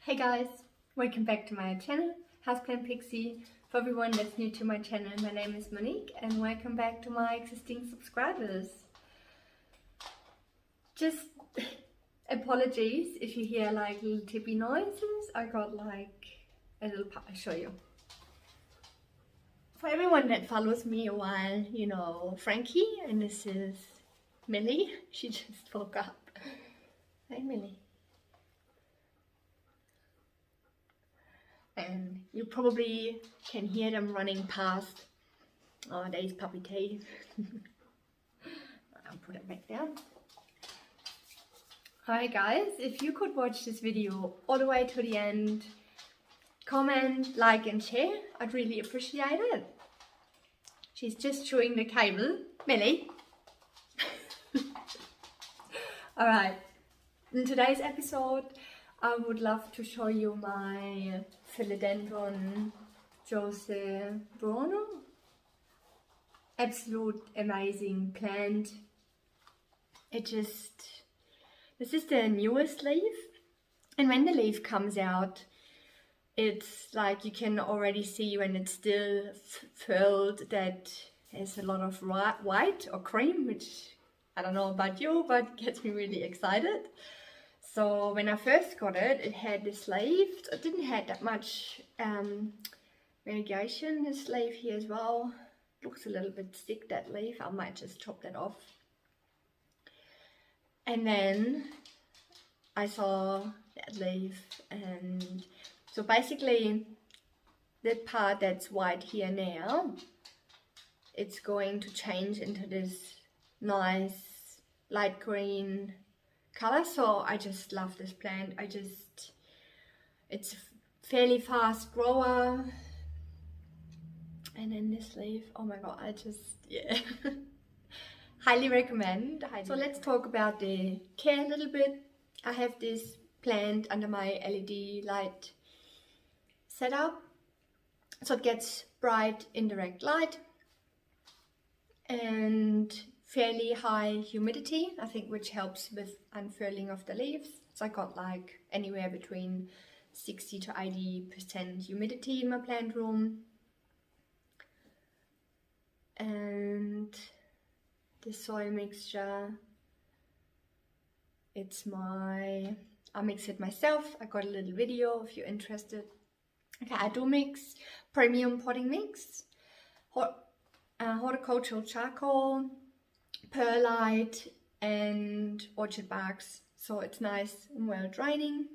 Hey guys, welcome back to my channel, Houseplantpixie. For everyone that's new to my channel, my name is Monique and welcome back to my existing subscribers. Just apologies if you hear like little tippy noises. I got like a little I'll show you. For everyone that follows me a while, you know Frankie, and this is Millie. She just woke up. Hey Millie. And you probably can hear them running past. Oh, there's puppy tea. I'll put it back down. Hi guys, if you could watch this video all the way to the end, comment, like and share, I'd really appreciate it. She's just chewing the cable. Millie. Alright, in today's episode I would love to show you my Philodendron Jose Buono. Absolute amazing plant. This is the newest leaf, and when the leaf comes out, it's like you can already see when it's still furled that there's a lot of white or cream, which I don't know about you, but gets me really excited. So when I first got it, it had this leaf. It didn't have that much variegation. This leaf here as well looks a little bit thick, that leaf. I might just chop that off. And then I saw that leaf, and so basically that part that's white here now, it's going to change into this nice light green color. So I just love this plant. It's a fairly fast grower. And then this leaf, oh my god, yeah. Highly recommend. So let's talk about the care a little bit. I have this plant under my LED light setup, so it gets bright indirect light and fairly high humidity, I think, which helps with unfurling of the leaves. So I got like anywhere between 60 to 80% humidity in my plant room. And the soil mixture, I mix it myself. I got a little video if you're interested. Okay, I do mix premium potting mix, horticultural charcoal, perlite and orchard barks, so it's nice and well draining.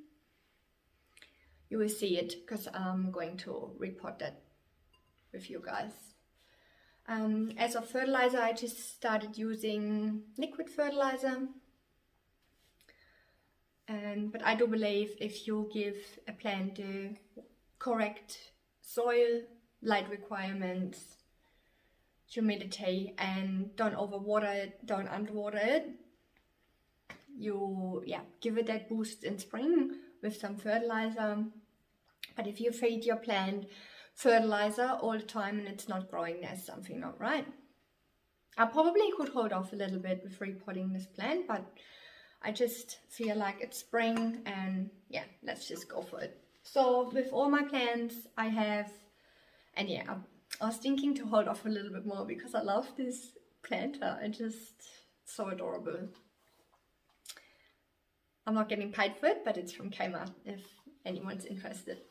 You will see it because I'm going to repot that with you guys. As of fertilizer, I just started using liquid fertilizer, but I do believe if you give a plant the correct soil, light requirements, humidity, and don't overwater it, don't underwater it, you give it that boost in spring with some fertilizer. But if you feed your plant fertilizer all the time and it's not growing, there's something not right. I probably could hold off a little bit with repotting this plant, but I just feel like it's spring and yeah, let's just go for it. So with all my plants I have, and yeah, I was thinking to hold off a little bit more because I love this planter. It's so adorable. I'm not getting paid for it, but it's from Kmart if anyone's interested.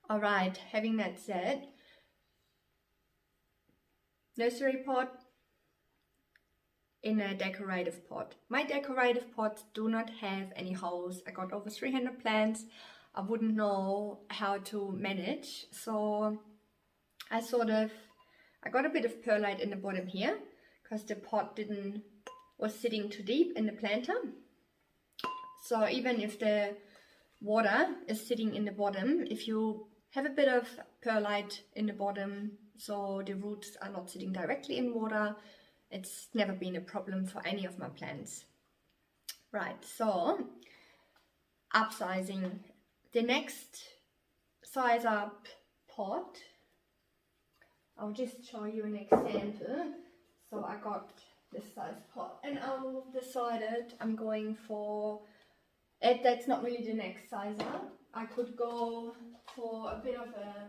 Alright, having that said, nursery pot in a decorative pot. My decorative pots do not have any holes. I got over 300 plants. I wouldn't know how to manage, so I got a bit of perlite in the bottom here because the pot was sitting too deep in the planter. So even if the water is sitting in the bottom, if you have a bit of perlite in the bottom so the roots are not sitting directly in water, it's never been a problem for any of my plants. Right, so upsizing. The next size up pot, I'll just show you an example. So I got this size pot and I decided I'm going for That's not really the next size up. I could go for a bit of a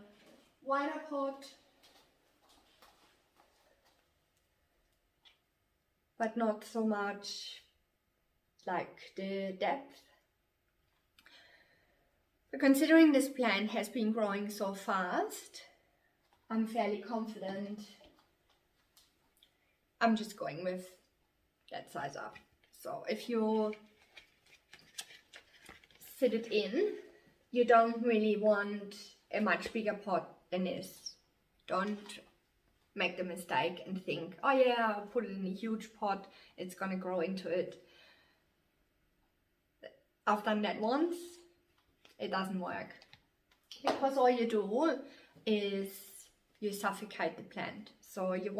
wider pot, but not so much like the depth. But considering this plant has been growing so fast, I'm fairly confident I'm just going with that size up. So if you fit it in, you don't really want a much bigger pot than this. Don't make the mistake and think, oh yeah, I'll put it in a huge pot, it's gonna grow into it. I've done that once, it doesn't work. Because all you do is you suffocate the plant. So you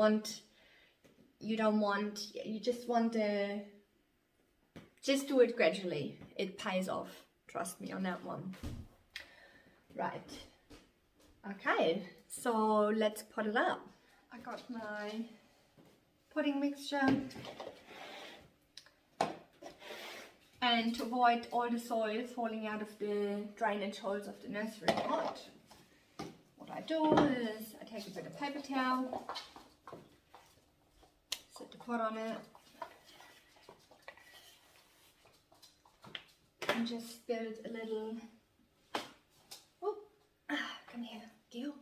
just want to, just do it gradually. It pays off, trust me on that one. Right, okay, so let's pot it up. I got my potting mixture, and to avoid all the soil falling out of the drainage holes of the nursery pot, what I do is I take a bit of paper towel, set the pot on it, and just build a little, come here, Gil.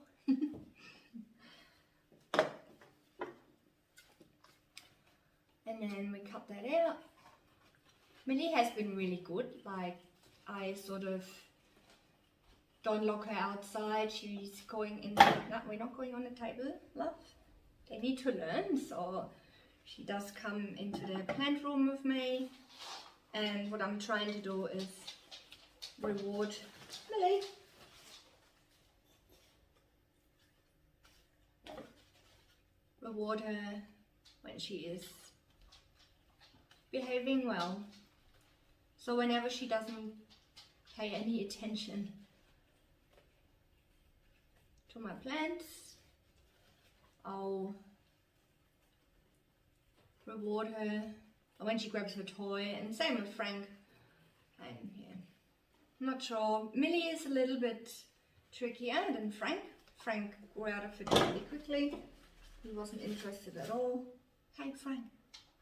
And then we cut that out. Millie has been really good, like I sort of don't lock her outside, she's going in the, no, we're not going on the table, love. They need to learn, so she does come into the plant room with me, and what I'm trying to do is reward Millie. Reward her when she is behaving well. So whenever she doesn't pay any attention to my plants, I'll reward her. Or when she grabs her toy, and same with Frank. And yeah, I'm not sure. Millie is a little bit trickier than Frank. Frank grew out of it really quickly. He wasn't interested at all. Hey Frank.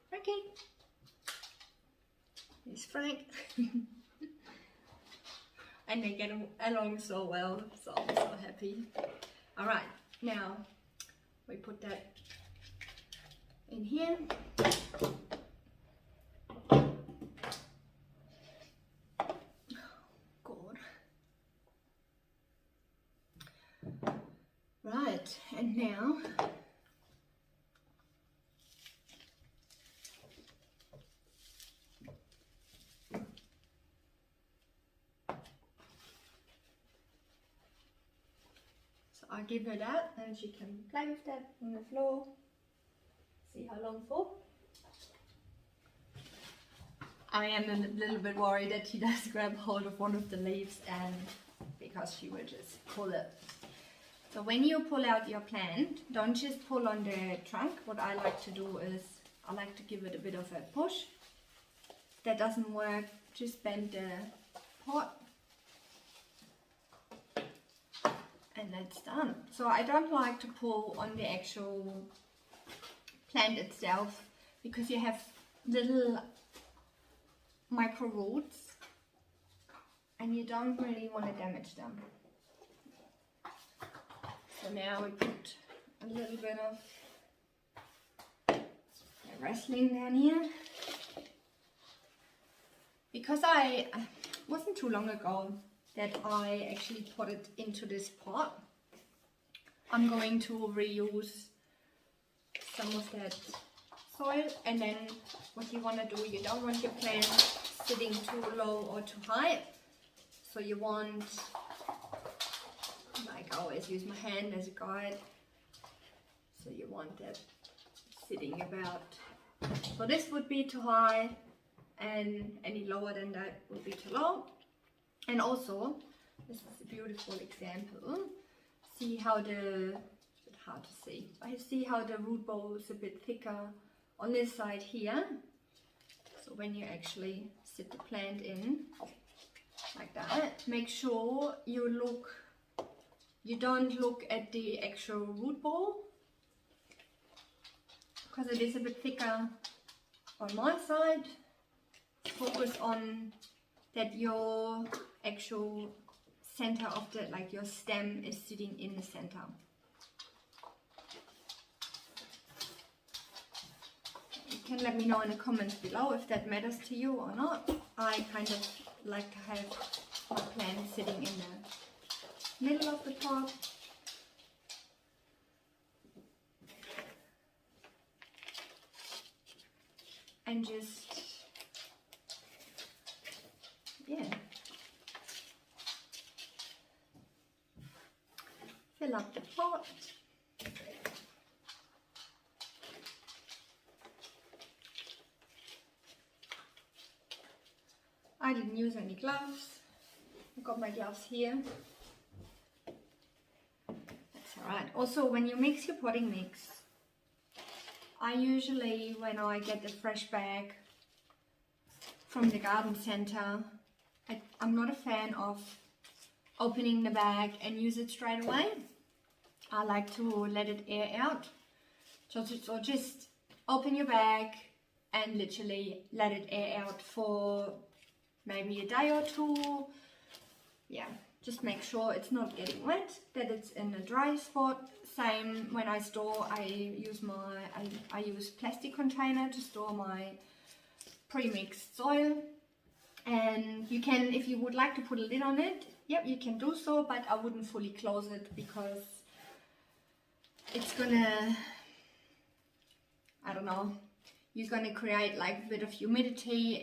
Frankie. Here's Frank. And they get along so well, so I'm so happy. Alright, now we put that in here. God. Right, and now I'll give her that and she can play with that on the floor. See how long for. I am a little bit worried that she does grab hold of one of the leaves, and because she will just pull it. So when you pull out your plant, don't just pull on the trunk. What I like to do is I like to give it a bit of a push. If that doesn't work, just bend the pot. And that's done. So I don't like to pull on the actual plant itself, because you have little micro roots and you don't really want to damage them. So now we put a little bit of wrestling down here, because I wasn't too long ago that I actually put it into this pot. I'm going to reuse some of that soil, and then what you want to do, you don't want your plant sitting too low or too high. So you want, like I always use my hand as a guide, so you want that sitting about, so this would be too high and any lower than that would be too low. And also, this is a beautiful example. See how the, it's a bit hard to see. I see how the root ball is a bit thicker on this side here. So when you actually sit the plant in, Alright, make sure you don't look at the actual root ball, because it is a bit thicker on my side. Focus on that your actual center of the, like your stem is sitting in the center. You can let me know in the comments below if that matters to you or not. I kind of like to have my plant sitting in the middle of the pot. And just, yeah, fill up the pot. I didn't use any gloves. I've got my gloves here. That's alright. Also, when you mix your potting mix, I usually, when I get the fresh bag from the garden center, I'm not a fan of opening the bag and use it straight away. I like to let it air out. So just open your bag and literally let it air out for maybe a day or two. Yeah, just make sure it's not getting wet, that it's in a dry spot. Same when I store, I use plastic container to store my pre-mixed soil. And you can, if you would like to put a lid on it, yep, you can do so, but I wouldn't fully close it because it's gonna, I don't know, you're gonna create like a bit of humidity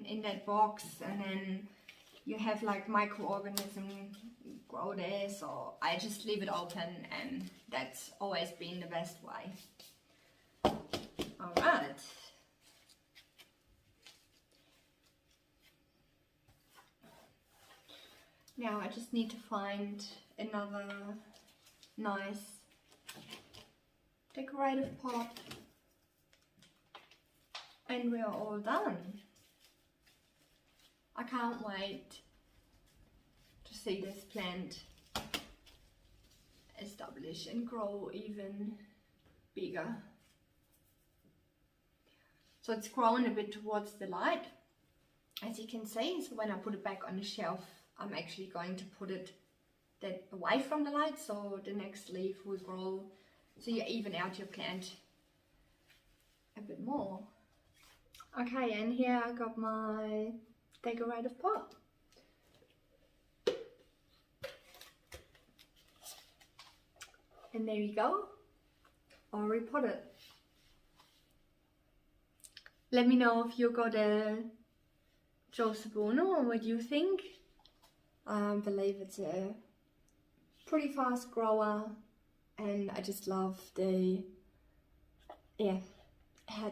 in that box, and then you have like microorganisms grow there. So I just leave it open, and that's always been the best way. Alright. Now I just need to find another nice decorative pot, and we're all done. I can't wait to see this plant establish and grow even bigger. So it's grown a bit towards the light, as you can see. So when I put it back on the shelf, I'm actually going to put it away from the light, so the next leaf will grow, so you even out your plant a bit more. Okay, and here I got my decorative pot. And there you go. I'll repot it. Let me know if you got a Jose Buono and what you think. I believe it's a pretty fast grower, and I just love the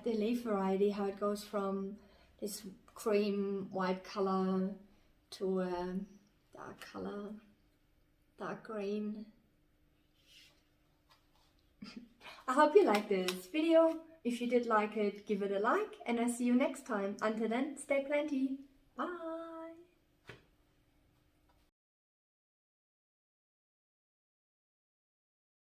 leaf variety, how it goes from this cream white color to a dark color, dark green. I hope you liked this video. If you did like it, give it a like, and I'll see you next time. Until then, stay planty. Bye.